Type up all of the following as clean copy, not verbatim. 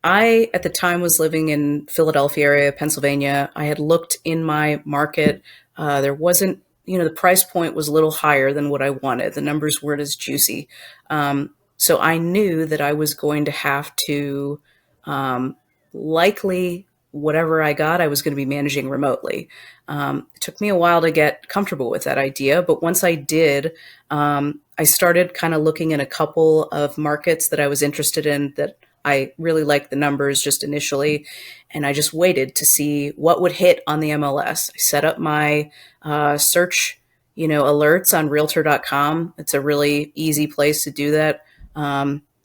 I, at the time, was living in Philadelphia area, Pennsylvania. I had looked in my market. There wasn't, the price point was a little higher than what I wanted. The numbers weren't as juicy. So I knew that I was going to have to likely whatever I got, I was going to be managing remotely. It took me a while to get comfortable with that idea, but once I did, I started kind of looking in a couple of markets that I was interested in that I really liked the numbers just initially, and I just waited to see what would hit on the MLS. I set up my search, alerts on Realtor.com. It's a really easy place to do that.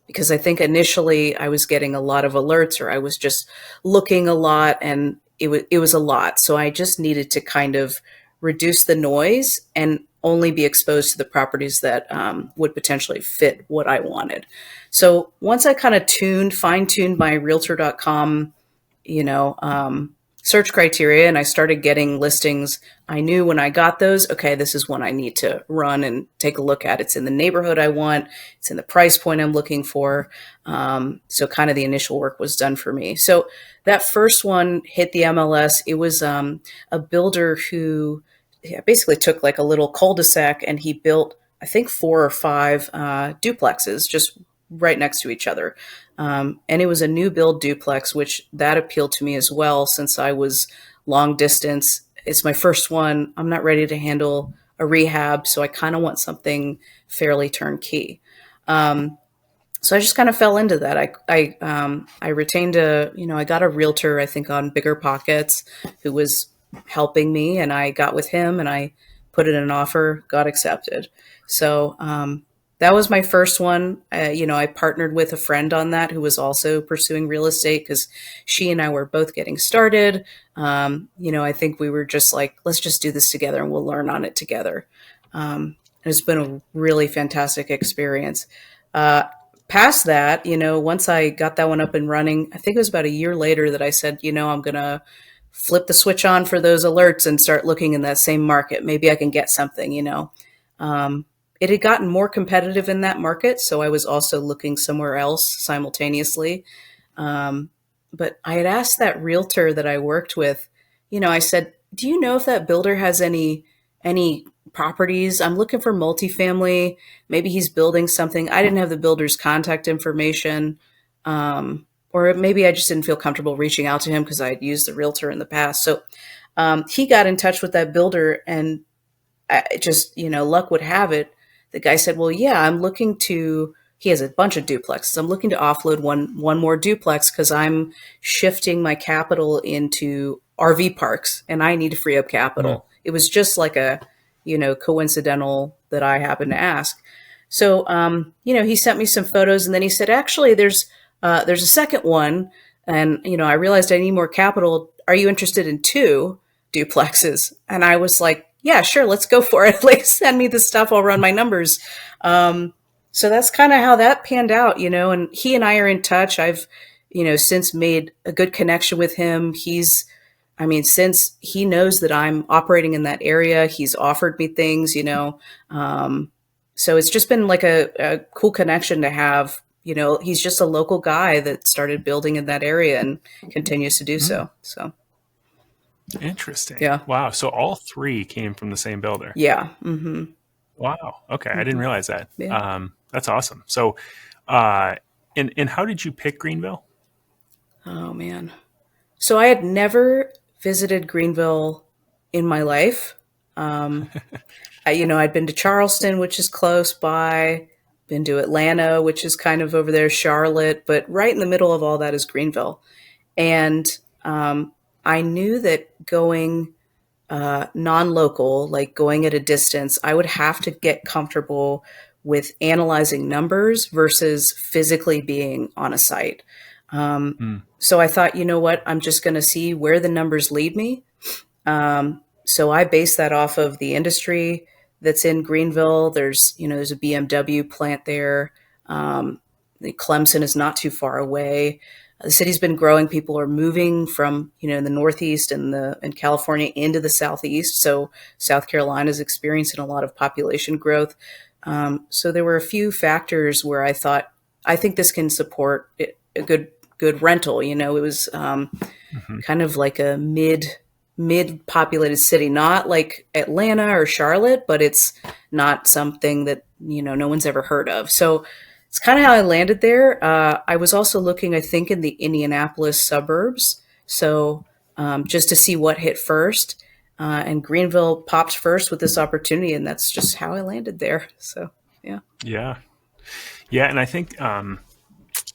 Because I think initially I was getting a lot of alerts, or I was just looking a lot, and it was a lot. So I just needed to kind of reduce the noise and only be exposed to the properties that would potentially fit what I wanted. So once I kind of fine-tuned my Realtor.com, search criteria, and I started getting listings, I knew when I got those, okay, this is one I need to run and take a look at. It's in the neighborhood I want. It's in the price point I'm looking for. So kind of the initial work was done for me. So that first one hit the MLS. It was a builder who basically took like a little cul-de-sac, and he built, I think, 4 or 5 duplexes just right next to each other. And it was a new build duplex, which that appealed to me as well, since I was long distance. It's my first one. I'm not ready to handle a rehab, so I kind of want something fairly turnkey. So I just kind of fell into that. I retained I got a realtor, I think, on Bigger Pockets, who was helping me, and I got with him and I put in an offer, got accepted. So that was my first one. I partnered with a friend on that who was also pursuing real estate, because she and I were both getting started. I think we were just like, let's just do this together and we'll learn on it together. It's been a really fantastic experience. Past that, once I got that one up and running, I think it was about a year later that I said, I'm going to flip the switch on for those alerts and start looking in that same market. Maybe I can get something, It had gotten more competitive in that market, so I was also looking somewhere else simultaneously. But I had asked that realtor that I worked with, I said, do you know if that builder has any properties? I'm looking for multifamily. Maybe he's building something. I didn't have the builder's contact information. Or maybe I just didn't feel comfortable reaching out to him because I had used the realtor in the past. So he got in touch with that builder, and luck would have it. The guy said, well, yeah, he has a bunch of duplexes. I'm looking to offload one more duplex because I'm shifting my capital into RV parks and I need to free up capital. Mm. It was just like a, coincidental that I happened to ask. So, he sent me some photos, and then he said, actually, there's a second one. And, I realized I need more capital. Are you interested in 2 duplexes? And I was like, yeah, sure. Let's go for it. Like, send me the stuff. I'll run my numbers. So that's kind of how that panned out, and he and I are in touch. I've, since made a good connection with him. Since he knows that I'm operating in that area, he's offered me things, so it's just been like a cool connection to have. He's just a local guy that started building in that area and continues to do so. So. Interesting. Yeah. Wow. So all 3 came from the same builder. Yeah. Mm-hmm. Wow. Okay. Mm-hmm. I didn't realize that. Yeah. That's awesome. So, and how did you pick Greenville? Oh man. So I had never visited Greenville in my life. I'd been to Charleston, which is close by, been to Atlanta, which is kind of over there, Charlotte, but right in the middle of all that is Greenville. And I knew that going non-local, like going at a distance, I would have to get comfortable with analyzing numbers versus physically being on a site. So I thought, you know what, I'm just going to see where the numbers lead me. So I based that off of the industry that's in Greenville. There's a BMW plant there. Clemson is not too far away. The city's been growing. People are moving from, the Northeast and California into the Southeast. So South Carolina is experiencing a lot of population growth. So there were a few factors where I thought, I think this can support a good good rental. You know, it was Hmm. kind of like a mid populated city, not like Atlanta or Charlotte, but it's not something that, you know, no one's ever heard of. So it's kind of how I landed there. I was also looking, I think, in the Indianapolis suburbs. So just to see what hit first. And Greenville popped first with this opportunity, and that's just how I landed there. So, yeah. Yeah. Yeah. And I think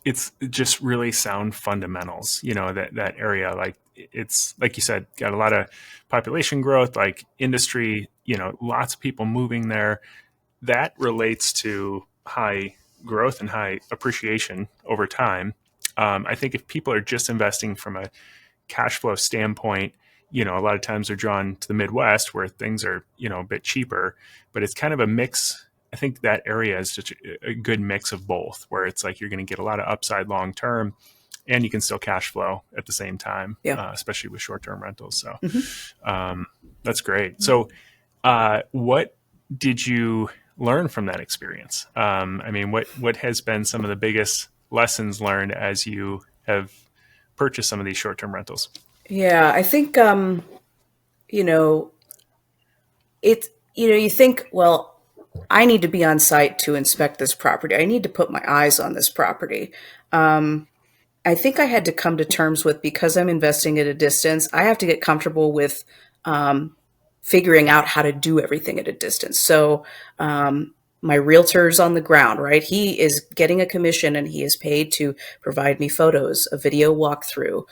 it's just really sound fundamentals, that area. Like it's, like you said, got a lot of population growth, like industry, lots of people moving there. That relates to high growth and high appreciation over time. I think if people are just investing from a cash flow standpoint, a lot of times they're drawn to the Midwest where things are, a bit cheaper, but it's kind of a mix. I think that area is just a good mix of both, where it's like you're going to get a lot of upside long term and you can still cash flow at the same time, Yeah. especially with short term rentals. So Mm-hmm. that's great. So, what did you learn from that experience? I mean, what has been some of the biggest lessons learned as you have purchased some of these short term rentals? Yeah, I think you know, you think, well, I need to be on site to inspect this property. I need to put my eyes on this property. I think I had to come to terms with, because I'm investing at a distance, I have to get comfortable with um, figuring out how to do everything at a distance. So my realtor's on the ground, right? He is getting a commission and he is paid to provide me photos, a video walkthrough,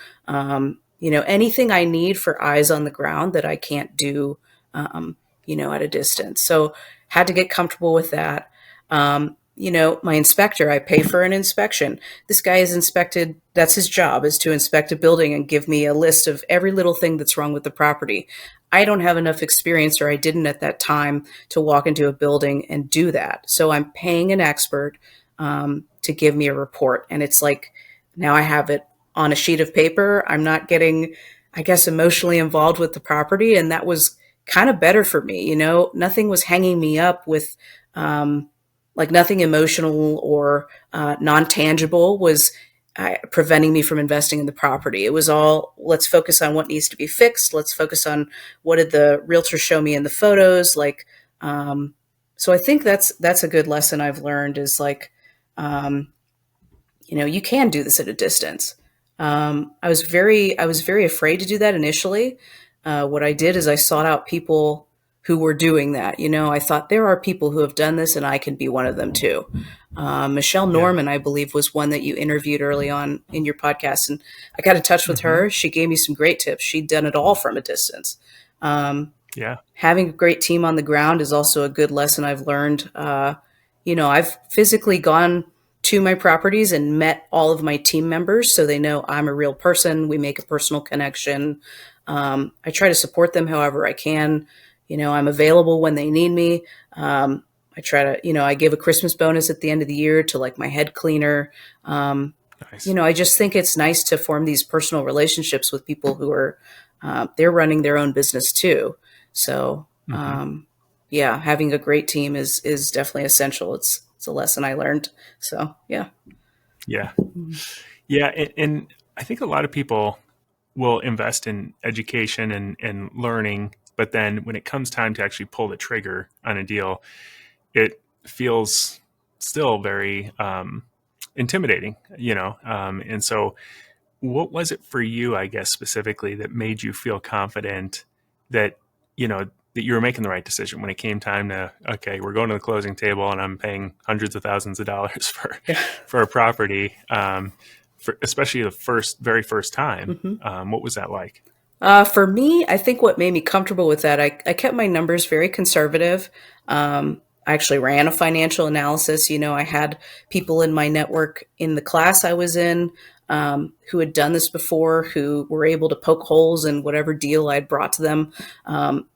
anything I need for eyes on the ground that I can't do, at a distance. So had to get comfortable with that. My inspector, I pay for an inspection. This guy is inspected. That's his job, is to inspect a building and give me a list of every little thing that's wrong with the property. I don't have enough experience, or I didn't at that time, to walk into a building and do that. So I'm paying an expert to give me a report. And it's like, now I have it on a sheet of paper. I'm not getting, I guess, emotionally involved with the property. And that was kind of better for me. Nothing was hanging me up with, like nothing emotional or non-tangible was preventing me from investing in the property. It was all, let's focus on what needs to be fixed. Let's focus on what did the realtor show me in the photos. Like, so I think that's a good lesson I've learned, is like, you can do this at a distance. I was very afraid to do that initially. What I did is I sought out people who were doing that. I thought, there are people who have done this and I can be one of them too. Michelle Yeah. Norman, I believe, was one that you interviewed early on in your podcast. And I got in touch with Hmm. her. She gave me some great tips. She'd done it all from a distance. Yeah. Having a great team on the ground is also a good lesson I've learned. I've physically gone to my properties and met all of my team members, so they know I'm a real person. We make a personal connection. I try to support them however I can. I'm available when they need me. I try to, I give a Christmas bonus at the end of the year to like my head cleaner. Nice. I just think it's nice to form these personal relationships with people who are, they're running their own business too. So, Hmm. yeah, having a great team is definitely essential. It's a lesson I learned. So, yeah. Yeah. Yeah. And I think a lot of people will invest in education and learning, but then when it comes time to actually pull the trigger on a deal, it feels still very intimidating, and so what was it for you, I guess, specifically that made you feel confident that, that you were making the right decision when it came time to, okay, we're going to the closing table and I'm paying hundreds of thousands of dollars Yeah. for a property, especially the very first time. Hmm. What was that like? For me, I think what made me comfortable with that, I kept my numbers very conservative. I actually ran a financial analysis. I had people in my network in the class I was in who had done this before, who were able to poke holes in whatever deal I'd brought to them.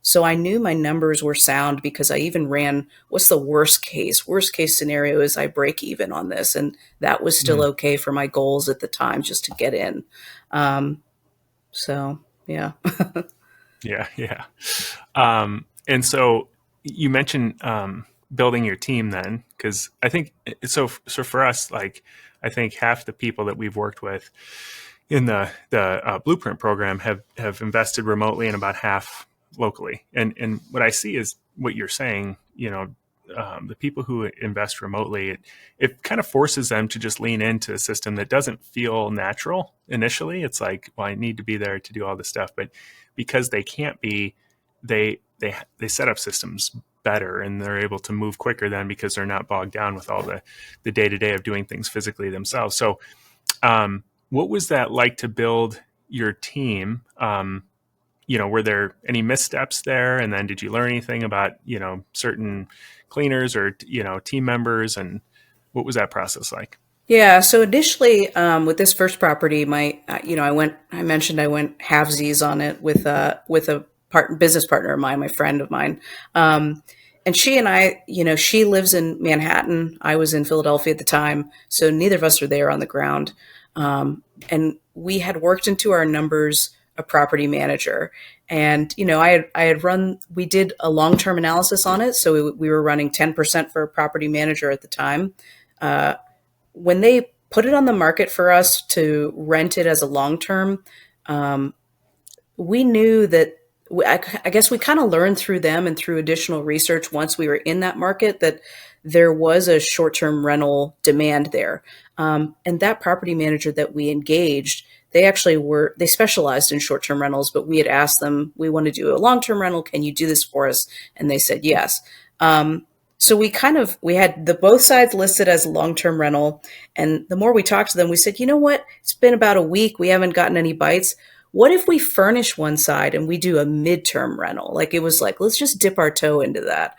So I knew my numbers were sound, because I even ran, what's the worst case? Worst case scenario is I break even on this. And that was still Mm, okay for my goals at the time, just to get in. So, yeah. yeah, yeah. And so you mentioned building your team then, because I think so. So for us, like I think half the people that we've worked with in the blueprint program have invested remotely and about half locally. And what I see is what you're saying. The people who invest remotely, it kind of forces them to just lean into a system that doesn't feel natural initially. It's like, well, I need to be there to do all this stuff, but because they can't be, they set up systems better, and they're able to move quicker then because they're not bogged down with all the day to day of doing things physically themselves. So, what was that like to build your team? Were there any missteps there? And then did you learn anything about, certain cleaners or, team members? And what was that process like? Yeah. So initially, with this first property, I mentioned I went halvesies on it with a business partner of mine, my friend of mine. And she and I, she lives in Manhattan. I was in Philadelphia at the time. So neither of us were there on the ground. And we had worked into our numbers a property manager. And, we did a long-term analysis on it. So we were running 10% for a property manager at the time. When they put it on the market for us to rent it as a long-term, we knew that I guess we kind of learned through them and through additional research once we were in that market that there was a short-term rental demand there. And that property manager that we engaged, they specialized in short-term rentals, but we had asked them, we want to do a long-term rental. Can you do this for us? And they said yes. So we had the both sides listed as a long-term rental. And the more we talked to them, we said, you know what? It's been about a week. We haven't gotten any bites. What if we furnish one side and we do a midterm rental? Like it was like, let's just dip our toe into that.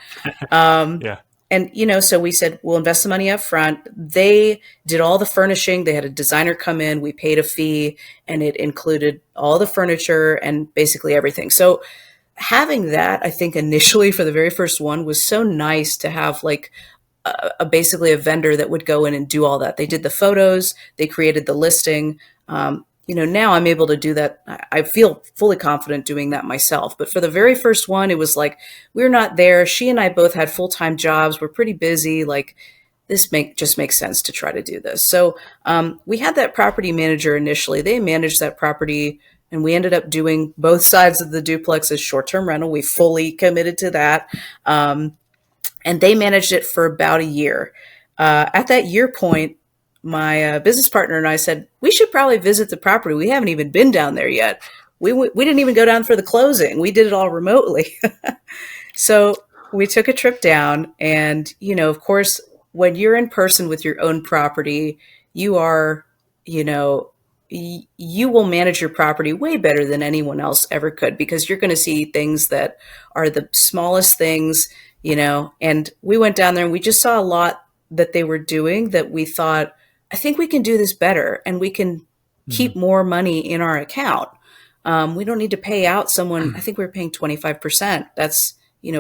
Yeah. And, so we said, we'll invest the money up front. They did all the furnishing. They had a designer come in. We paid a fee, and it included all the furniture and basically everything. So having that, I think initially for the very first one was so nice to have like basically a vendor that would go in and do all that. They did the photos. They created the listing. Now I'm able to do that. I feel fully confident doing that myself. But for the very first one, it was like, we're not there. She and I both had full-time jobs. We're pretty busy. Like just makes sense to try to do this. So we had that property manager initially. They managed that property, and we ended up doing both sides of the duplex as short-term rental. We fully committed to that. And they managed it for about a year. At that year point, my business partner and I said, we should probably visit the property. We haven't even been down there yet. We didn't even go down for the closing. We did it all remotely. So we took a trip down, and, of course, when you're in person with your own property, you are, you will manage your property way better than anyone else ever could, because you're going to see things that are the smallest things, and we went down there and we just saw a lot that they were doing that we thought, I think we can do this better, and we can keep more money in our account. We don't need to pay out someone. I think we were paying 25%. That's,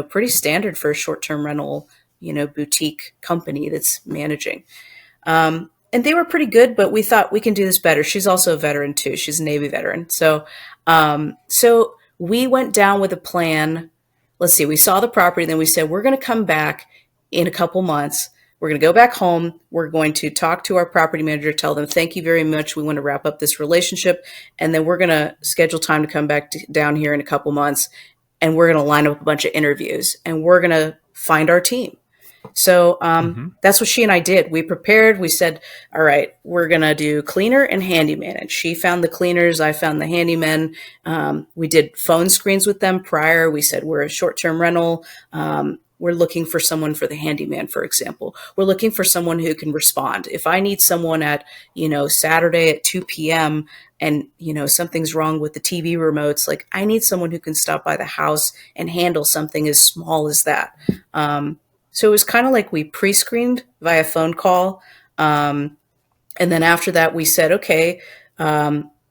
pretty standard for a short-term rental, boutique company that's managing. And they were pretty good, but we thought we can do this better. She's also a veteran too. She's a Navy veteran. So we went down with a plan. Let's see, we saw the property, then we said, we're going to come back in a couple months. We're going to go back home. We're going to talk to our property manager, tell them, thank you very much. We want to wrap up this relationship. And then we're going to schedule time to come back down here in a couple months. And we're going to line up a bunch of interviews, and we're going to find our team. So that's what she and I did. We prepared. We said, all right, we're going to do cleaner and handyman. And she found the cleaners. I found the handymen. We did phone screens with them prior. We said, we're a short-term rental. We're looking for someone for the handyman, for example. We're looking for someone who can respond. If I need someone at, Saturday at 2 p.m. and, something's wrong with the TV remotes, like I need someone who can stop by the house and handle something as small as that. So it was kind of like we pre-screened via phone call. And then after that, we said, okay,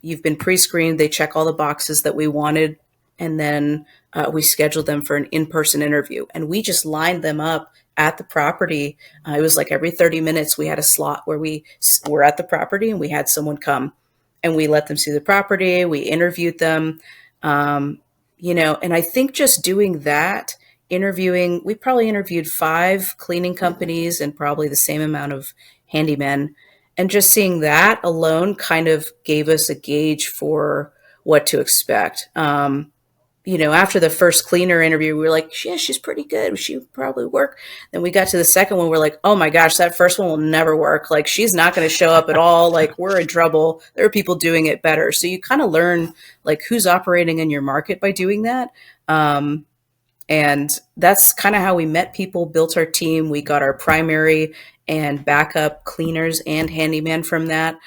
you've been pre-screened. They check all the boxes that we wanted. And then we scheduled them for an in-person interview. And we just lined them up at the property. It was like every 30 minutes, we had a slot where we were at the property and we had someone come. And we let them see the property. We interviewed them. And I think just doing that, we probably interviewed 5 cleaning companies and probably the same amount of handymen. And just seeing that alone kind of gave us a gauge for what to expect. After the first cleaner interview, we were like, yeah, she's pretty good. She would probably work. Then we got to the second one. We're like, oh my gosh, that first one will never work. Like, she's not going to show up at all. Like, we're in trouble. There are people doing it better. So you kind of learn like who's operating in your market by doing that. And that's kind of how we met people, built our team. We got our primary and backup cleaners and handyman from that.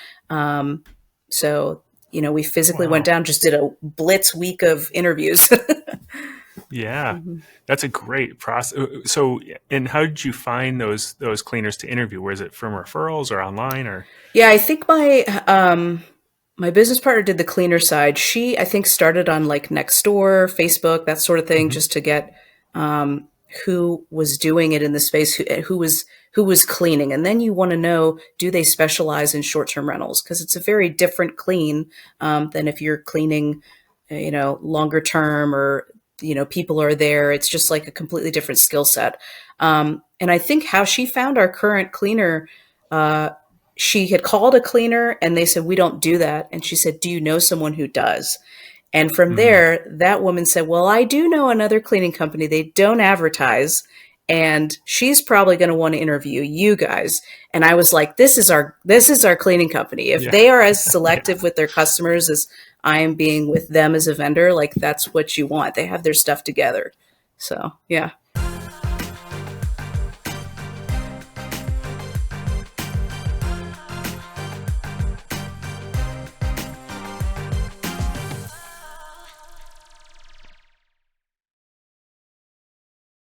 So we physically went Wow. down, just did a blitz week of interviews. Yeah, Mm-hmm. that's a great process. So, and how did you find those cleaners to interview? Was it from referrals or online or? Yeah, I think my business partner did the cleaner side. She, I think, started on like Nextdoor, Facebook, that sort of thing, Mhm. just to get um, who was doing it in the space, who was cleaning, and then you want to know, do they specialize in short term rentals? Because it's a very different clean than if you're cleaning, longer term, or people are there. It's just like a completely different skill set. And I think how she found our current cleaner. Uh, she had called a cleaner and they said, we don't do that. And she said, do you know someone who does? And from Mhm. there, that woman said, well, I do know another cleaning company. They don't advertise. And she's probably going to want to interview you guys. And I was like, this is our cleaning company. If Yeah. they are as Yeah. selective with their customers as I am being with them as a vendor, like that's what you want. They have their stuff together. So, yeah.